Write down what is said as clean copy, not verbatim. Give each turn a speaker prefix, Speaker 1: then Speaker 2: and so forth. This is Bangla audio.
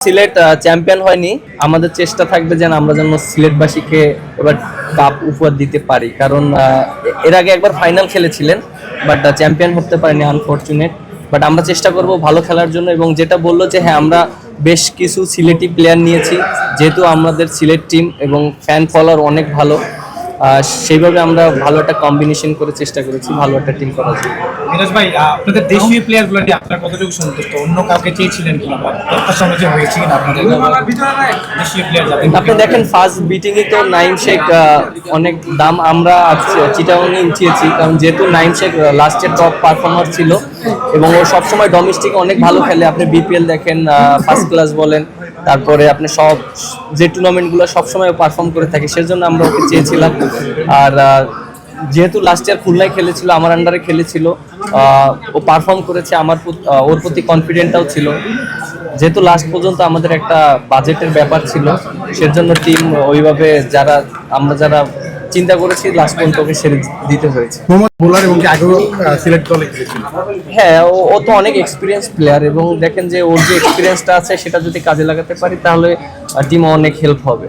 Speaker 1: সিলেট চ্যাম্পিয়ন হয়নি, আমাদের চেষ্টা থাকবে যেন আমরা যেন সিলেটবাসীকে এবার কাপ উপহার দিতে পারি। কারণ এর আগে একবার ফাইনাল খেলেছিলেন, বাট চ্যাম্পিয়ন হতে পারেনি, আনফরচুনেট। বাট আমরা চেষ্টা করব ভালো খেলার জন্য। এবং যেটা বললো যে হ্যাঁ, আমরা বেশ কিছু সিলেটি প্লেয়ার নিয়েছি, যেহেতু আমাদের সিলেট টিম এবং ফ্যান ফলোয়ার অনেক ভালো, সেইভাবে আমরা ভালো একটা কম্বিনেশন করে চেষ্টা করেছি ভালো একটা টিম করার জন্য।
Speaker 2: মিরাজ ভাই, আপনাদের দেশীয় প্লেয়ারগুলো নিয়ে আপনারা কতটুকু সন্তুষ্ট? অন্য কাউকে চেয়েছিলেন কিনা বা প্রত্যাশা অনুযায়ী হয়েছে কিনা আপনাদের দেশীয় প্লেয়ার?
Speaker 1: আপনি দেখেন ফার্স্ট বিটিংয়ে তো নাইম শেখ অনেক দাম আমরা চিটাগাংয়ে চেয়েছি, কারণ যেহেতু নাইম শেখ লাস্টের টপ পারফর্মার ছিল এবং ও সবসময় ডোমেস্টিক অনেক ভালো খেলে। আপনি বিপিএল দেখেন, ফার্স্ট ক্লাস বলেন, তারপরে আপনি সব যে টুর্নামেন্টগুলো সবসময় পারফর্ম করে থাকে, সেজন্য আমরা ওকে চেয়েছিলাম। আর যেহেতু লাস্ট ইয়ার খুলনায় খেলেছিল, আমার আন্ডারে খেলেছিল, ও পারফর্ম করেছে, ওর প্রতি কনফিডেন্টটাও ছিল। যেহেতু লাস্ট পর্যন্ত আমাদের একটা বাজেটের ব্যাপার ছিল, সেজন্য টিম ওইভাবে আমরা যারা চিন্তা করেছি লাস্ট পর্যন্ত ওকে সেরে দিতে হয়েছে।
Speaker 3: বোলার এবং আগেও সিলেক্ট দলে খেলেছিল।
Speaker 1: হ্যাঁ, ও তো অনেক এক্সপিরিয়েন্স প্লেয়ার, এবং দেখেন যে ওর যে এক্সপিরিয়েন্সটা আছে সেটা যদি কাজে লাগাতে পারি তাহলে টিম অনেক হেল্প হবে।